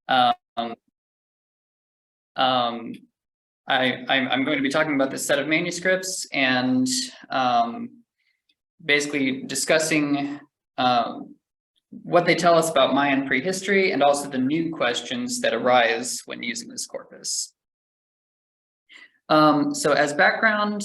Um, I'm going to be talking about this set of manuscripts and basically discussing what they tell us about Mayan prehistory and also the new questions that arise when using this corpus. So as background,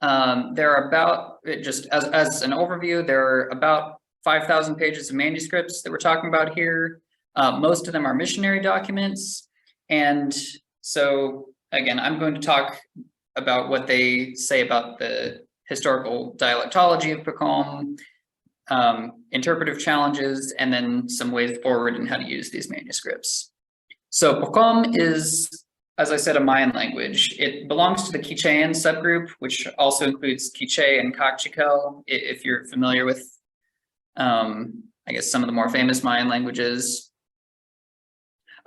there are about, just as an overview, there are about 5,000 pages of manuscripts that we're talking about here. Most of them are missionary documents. And so again, I'm going to talk about what they say about the historical dialectology of Poqom, interpretive challenges, and then some ways forward in how to use these manuscripts. So Poqom is, as I said, a Mayan language. It belongs to the Kichwayan subgroup, which also includes Kichwa and Kaqchikel, if you're familiar with, I guess, some of the more famous Mayan languages.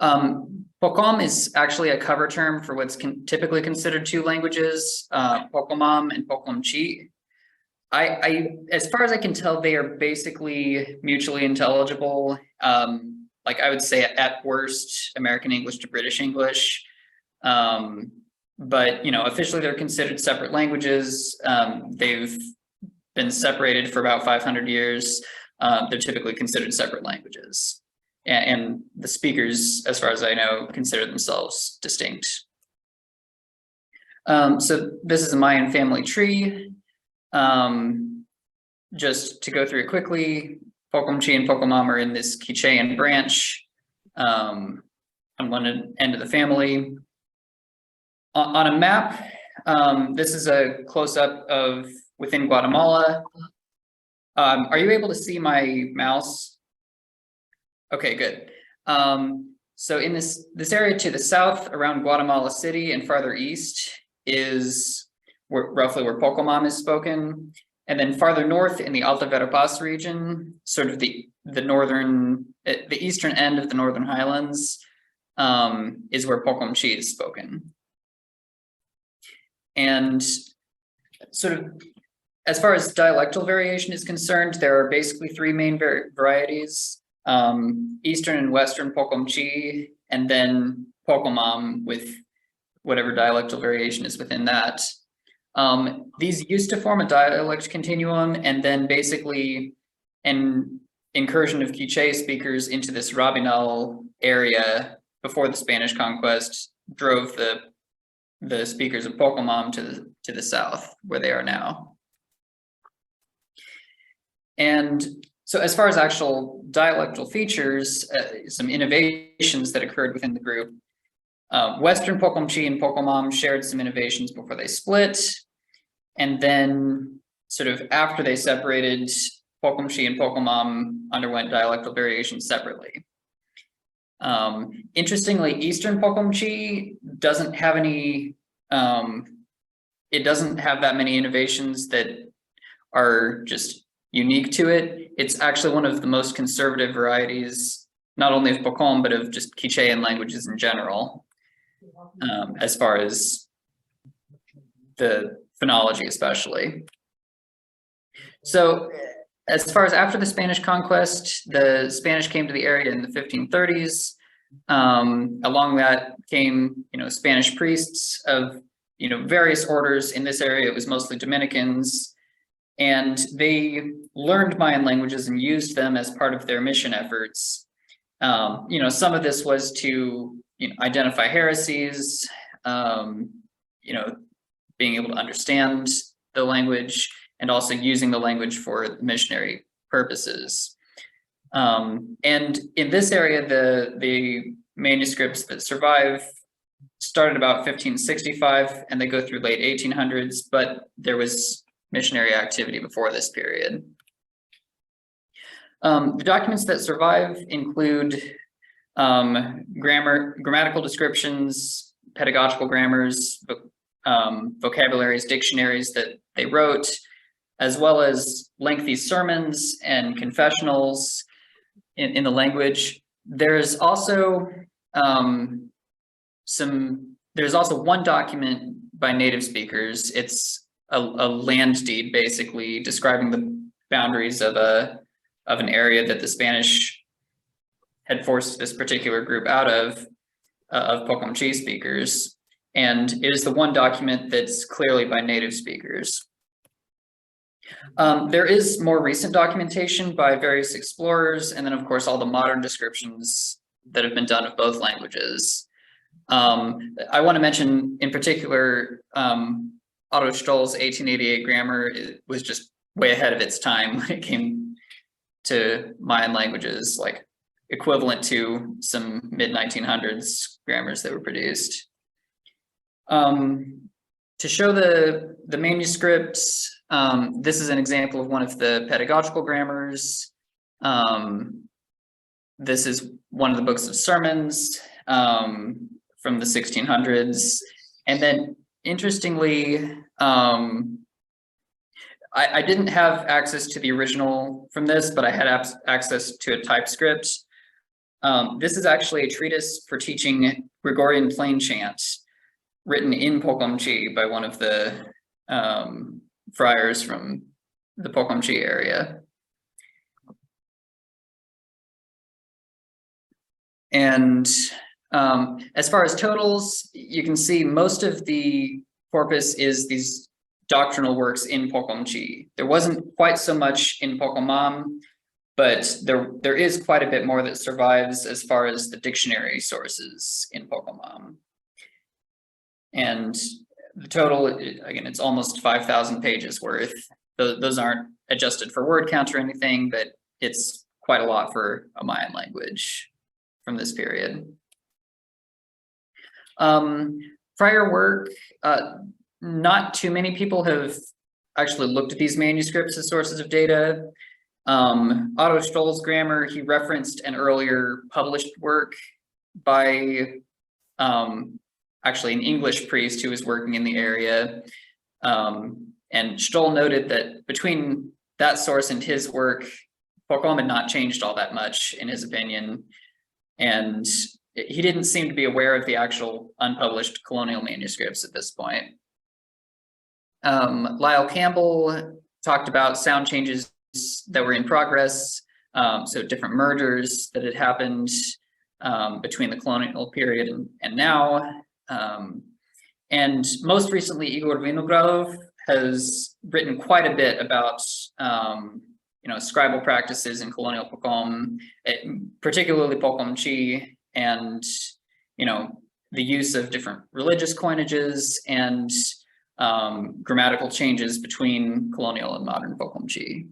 Poqom is actually a cover term for what's typically considered two languages, Poqomam and Poqomchi. As far as I can tell, they are basically mutually intelligible. Like I would say at worst, American English to British English. But, you know, officially they're considered separate languages. They've been separated for about 500 years. They're typically considered separate languages. And the speakers, as far as I know, consider themselves distinct. So this is a Mayan family tree. Just to go through it quickly, Poqomchi and Poqomam are in this Kichwayan branch on one end of the family. On a map, this is a close-up of within Guatemala. Are you able to see my mouse? Okay, good. So in this area to the south around Guatemala City and farther east is roughly where Poqomam is spoken. And then farther north in the Alta Verapaz region, sort of the eastern end of the Northern Highlands, is where Poqomchi is spoken. And sort of as far as dialectal variation is concerned, there are basically three main varieties, Eastern and Western Poqomchi, and then Poqomam with whatever dialectal variation is within that. These used to form a dialect continuum, and then basically an incursion of Quiche speakers into this Rabinal area before the Spanish conquest drove the speakers of Poqomam to the south, where they are now. And so as far as actual dialectal features, some innovations that occurred within the group, Western Poqomchi and Poqomam shared some innovations before they split. And then sort of after they separated, Poqomchi and Poqomam underwent dialectal variation separately. Interestingly, Eastern Poqomchi doesn't have any, it doesn't have that many innovations that are just unique to it. It's actually one of the most conservative varieties, not only of Poqom, but of just Kichwayan languages in general, as far as the phonology especially. So as far as after the Spanish conquest, the Spanish came to the area in the 1530s. Along that came, Spanish priests of, various orders. In this area, it was mostly Dominicans, and they learned Mayan languages and used them as part of their mission efforts. Some of this was to, identify heresies, being able to understand the language, and also using the language for missionary purposes. And in this area, the manuscripts that survive started about 1565, and they go through late 1800s, but there was missionary activity before this period. The documents that survive include grammatical descriptions, pedagogical grammars, vocabularies, dictionaries that they wrote, as well as lengthy sermons and confessionals in the language. There's also there's also one document by native speakers. It's a land deed, basically describing the boundaries of an area that the Spanish had forced this particular group out of Poqomchi speakers. And it is the one document that's clearly by native speakers. There is more recent documentation by various explorers, and then of course all the modern descriptions that have been done of both languages. I want to mention in particular, Otto Stoll's 1888 grammar was just way ahead of its time when it came to Mayan languages, like equivalent to some mid-1900s grammars that were produced. To show the manuscripts, this is an example of one of the pedagogical grammars. This is one of the books of sermons from the 1600s. And then interestingly, I didn't have access to the original from this, but I had access to a typescript. This is actually a treatise for teaching Gregorian plain chant, written in Poqomchi by one of the friars from the Poqomchi area. And as far as totals, you can see most of the corpus is these doctrinal works in Poqomchi. There wasn't quite so much in Poqomam, but there is quite a bit more that survives as far as the dictionary sources in Poqomam. And the total, again, it's almost 5,000 pages worth. Those aren't adjusted for word count or anything, but it's quite a lot for a Mayan language from this period. Prior work, not too many people have actually looked at these manuscripts as sources of data. Otto Stoll's grammar, he referenced an earlier published work by actually an English priest who was working in the area. And Stoll noted that between that source and his work, Poqom had not changed all that much in his opinion. And he didn't seem to be aware of the actual unpublished colonial manuscripts at this point. Lyle Campbell talked about sound changes that were in progress, so different mergers that had happened between the colonial period and now. And most recently, Igor Vinogradov has written quite a bit about scribal practices in colonial Poqom, particularly Poqomchi, and the use of different religious coinages and grammatical changes between colonial and modern Poqomchi.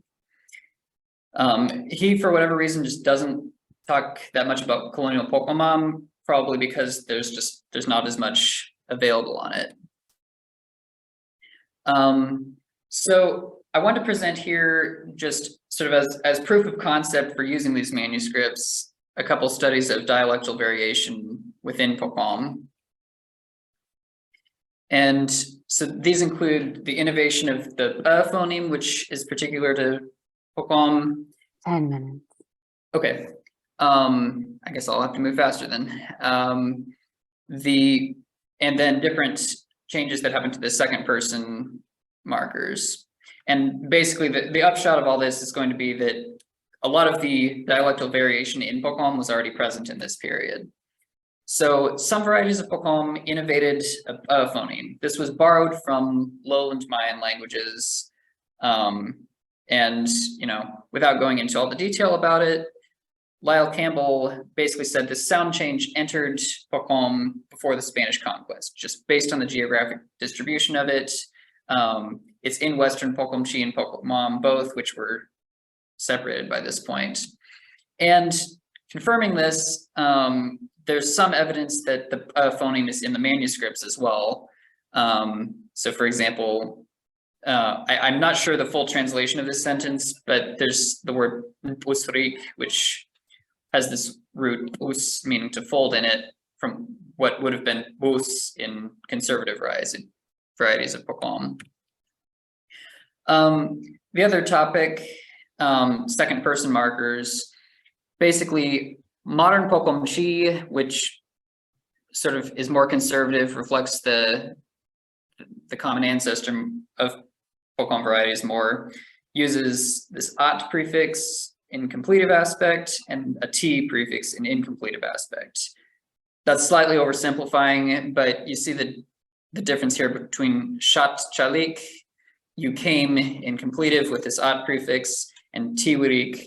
He, for whatever reason, just doesn't talk that much about colonial Poqomam, probably because there's not as much available on it. So I want to present here just sort of as proof of concept for using these manuscripts, a couple studies of dialectal variation within Poqom. And so these include the innovation of the phoneme, which is particular to Poqom. 10 minutes. Okay. I guess I'll have to move faster then. And then different changes that happen to the second person markers. And basically the upshot of all this is going to be that a lot of the dialectal variation in Poqom was already present in this period. So some varieties of Poqom innovated a phoneme. This was borrowed from lowland Mayan languages. And without going into all the detail about it, Lyle Campbell basically said this sound change entered Poqom before the Spanish conquest, just based on the geographic distribution of it. It's in Western Poqomchi and Poqomam both, which were separated by this point. And confirming this, there's some evidence that the phoneme is in the manuscripts as well. So for example, I'm not sure the full translation of this sentence, but there's the word usrik, which has this root us meaning to fold in it from what would have been us in conservative varieties of Poqom. The other topic, second person markers, basically modern Poqomchi, which sort of is more conservative, reflects the common ancestor of Poqom varieties more, uses this at prefix in completive aspect and a T prefix in incompletive aspect. That's slightly oversimplifying, but you see the difference here between shat chalik, you came in completive with this at prefix, and tiwirik,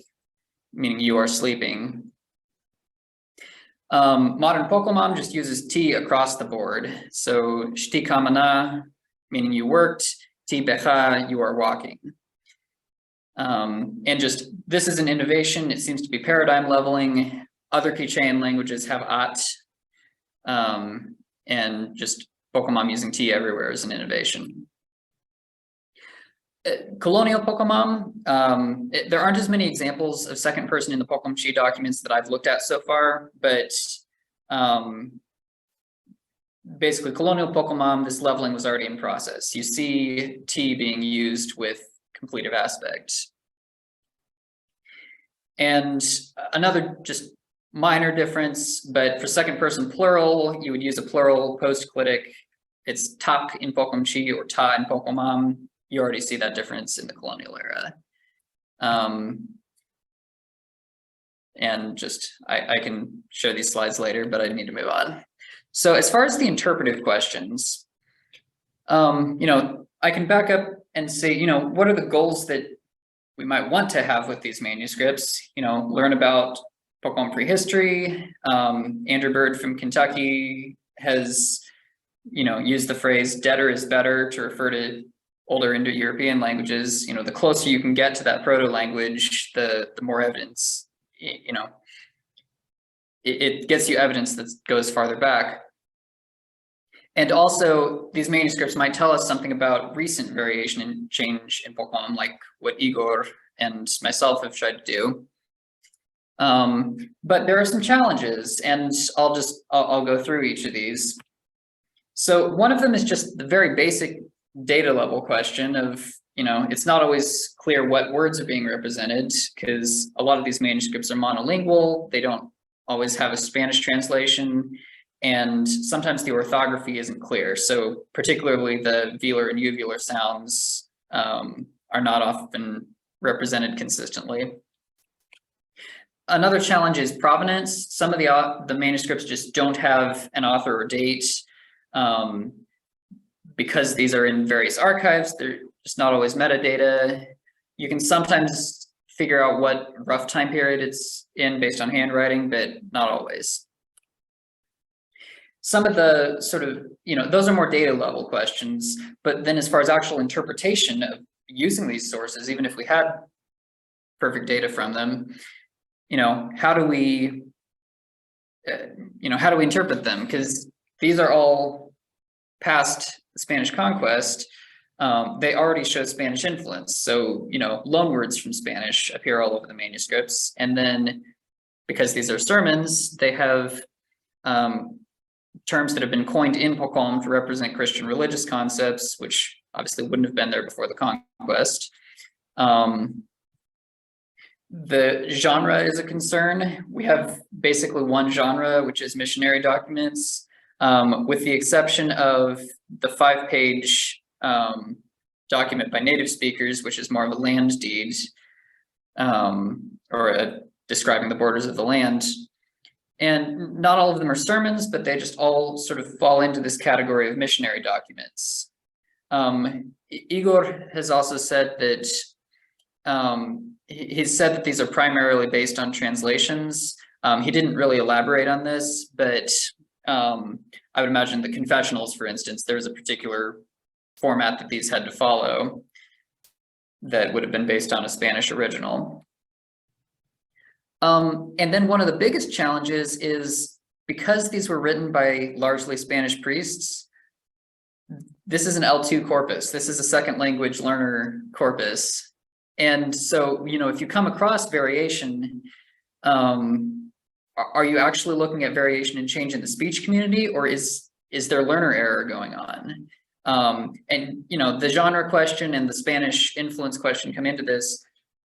meaning you are sleeping. Modern Poqomam just uses T across the board. So shti kamana, meaning you worked, ti becha, you are walking. And just, this is an innovation. It seems to be paradigm leveling. Other Kichwayan languages have at, and just Poqomam using T everywhere is an innovation. Colonial Poqomam, there aren't as many examples of second person in the Poqomchi documents that I've looked at so far, but basically colonial Poqomam, this leveling was already in process. You see T being used with completive aspect. And another just minor difference, but for second person plural, you would use a plural post-clitic. It's tak in Poqomchi or ta in Poqomam. You already see that difference in the colonial era. And just, I can show these slides later, but I need to move on. So as far as the interpretive questions, I can back up and say, what are the goals that we might want to have with these manuscripts? Learn about Poqom prehistory. Andrew Bird from Kentucky has, used the phrase "deader is better" to refer to older Indo-European languages. The closer you can get to that proto-language, the more evidence, it gets you evidence that goes farther back. And also, these manuscripts might tell us something about recent variation and change in Poqom, like what Igor and myself have tried to do. But there are some challenges, and I'll go through each of these. So one of them is just the very basic data level question of, it's not always clear what words are being represented, because a lot of these manuscripts are monolingual. They don't always have a Spanish translation, and sometimes the orthography isn't clear. So particularly the velar and uvular sounds are not often represented consistently. Another challenge is provenance. Some of the manuscripts just don't have an author or date. Because these are in various archives, they're just not always metadata. You can sometimes figure out what rough time period it's in based on handwriting, but not always. Some of the sort of, those are more data level questions, but then as far as actual interpretation of using these sources, even if we had perfect data from them, how do we interpret them? Because these are all past Spanish conquest. They already show Spanish influence. So, loanwords from Spanish appear all over the manuscripts. And then because these are sermons, they have terms that have been coined in Poqom to represent Christian religious concepts, which obviously wouldn't have been there before the conquest. The genre is a concern. We have basically one genre, which is missionary documents, with the exception of the 5-page document by native speakers, which is more of a land deed, describing the borders of the land. And not all of them are sermons, but they just all sort of fall into this category of missionary documents. Igor has also said that he's said that these are primarily based on translations. He didn't really elaborate on this, but I would imagine the confessionals, for instance, there was a particular format that these had to follow that would have been based on a Spanish original. And then one of the biggest challenges is because these were written by largely Spanish priests, this is an L2 corpus. This is a second language learner corpus. And so, if you come across variation, are you actually looking at variation and change in the speech community, or is there learner error going on? And the genre question and the Spanish influence question come into this.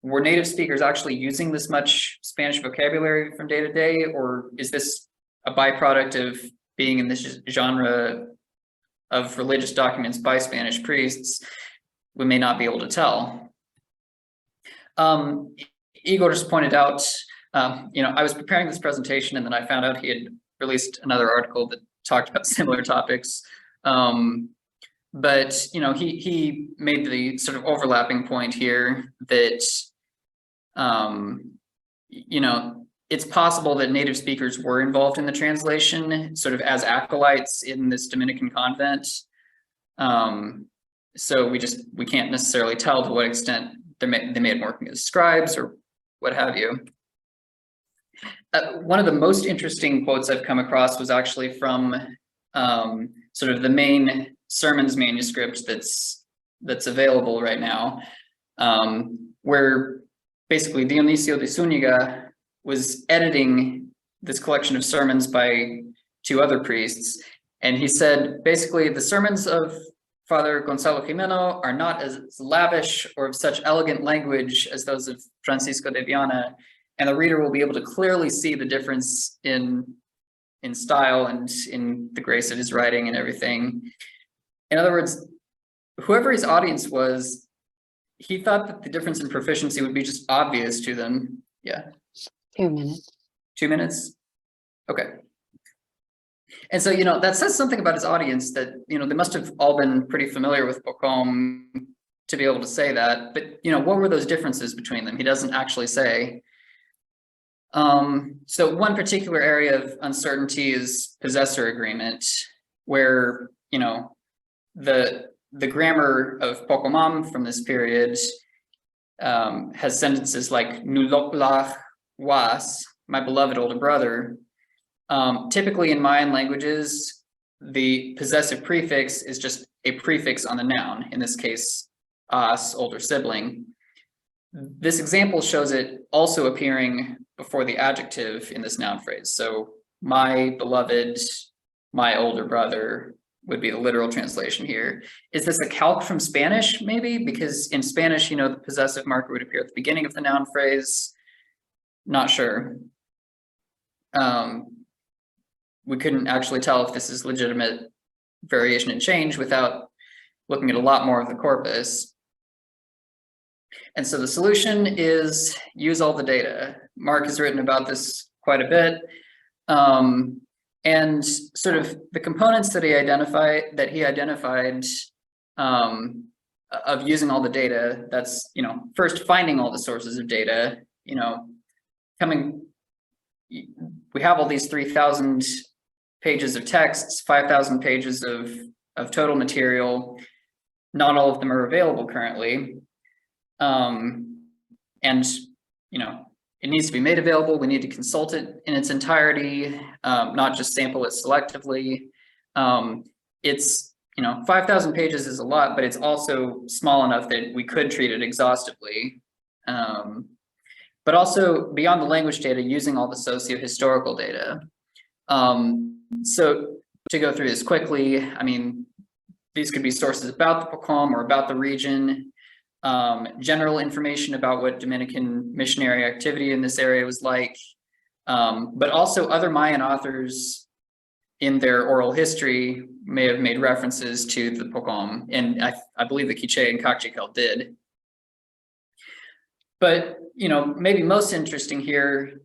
Were native speakers actually using this much Spanish vocabulary from day to day, or is this a byproduct of being in this genre of religious documents by Spanish priests? We may not be able to tell. Igor just pointed out, I was preparing this presentation and then I found out he had released another article that talked about similar topics. But he made the sort of overlapping point here that it's possible that native speakers were involved in the translation, sort of as acolytes in this Dominican convent. So we can't necessarily tell to what extent they may have been working as scribes or what have you. One of the most interesting quotes I've come across was actually from sort of the main sermons manuscript that's available right now, where basically Dionisio de Zúñiga was editing this collection of sermons by two other priests, and he said basically the sermons of Father Gonzalo Jimeno are not as lavish or of such elegant language as those of Francisco de Viana, and the reader will be able to clearly see the difference in style and in the grace of his writing and everything. In other words, whoever his audience was, he thought that the difference in proficiency would be just obvious to them. Yeah. 2 minutes. 2 minutes? Okay. And so, that says something about his audience that, they must have all been pretty familiar with Poqom to be able to say that. But, what were those differences between them? He doesn't actually say. So one particular area of uncertainty is possessor agreement, where, the grammar of Poqomam from this period has sentences like Nuloklah was, my beloved older brother. Typically in Mayan languages, the possessive prefix is just a prefix on the noun, in this case, as, older sibling. This example shows it also appearing before the adjective in this noun phrase. So my beloved, my older brother would be the literal translation here. Is this a calque from Spanish, maybe? Because in Spanish, the possessive marker would appear at the beginning of the noun phrase. Not sure. We couldn't actually tell if this is legitimate variation and change without looking at a lot more of the corpus. And so the solution is use all the data. Mark has written about this quite a bit. And sort of the components that he identified of using all the data, that's, first finding all the sources of data, we have all these 3,000 pages of texts, 5,000 pages of total material. Not all of them are available currently. And, it needs to be made available. We need to consult it in its entirety, not just sample it selectively. It's, 5,000 pages is a lot, but it's also small enough that we could treat it exhaustively. But also beyond the language data, using all the socio-historical data. So to go through this quickly, these could be sources about the Poqom or about the region. General information about what Dominican missionary activity in this area was like, but also other Mayan authors in their oral history may have made references to the Poqom, and I believe the Kichwa and Kakchikel did. But, maybe most interesting here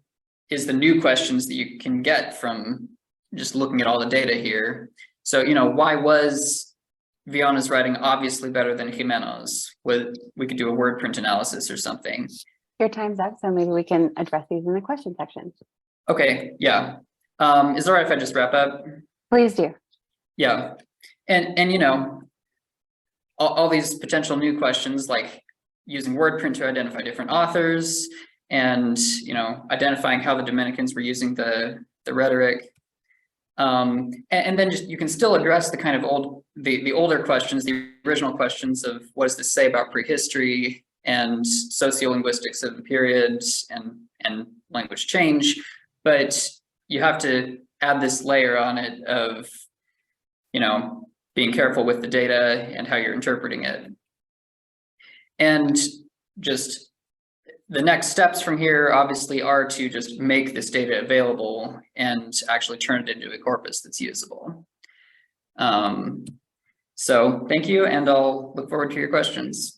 is the new questions that you can get from just looking at all the data here. So, why was Viana's writing obviously better than Jimeno's? We could do a word print analysis or something. Your time's up, so maybe we can address these in the question section. Okay, yeah. Is it all right if I just wrap up? Please do. Yeah, and all these potential new questions, like using word print to identify different authors, and identifying how the Dominicans were using the rhetoric. And then you can still address the kind of the older questions, the original questions of what does this say about prehistory and sociolinguistics of the period and language change, but you have to add this layer on it of, being careful with the data and how you're interpreting it. And just the next steps from here obviously are to just make this data available and actually turn it into a corpus that's usable. So thank you, and I'll look forward to your questions.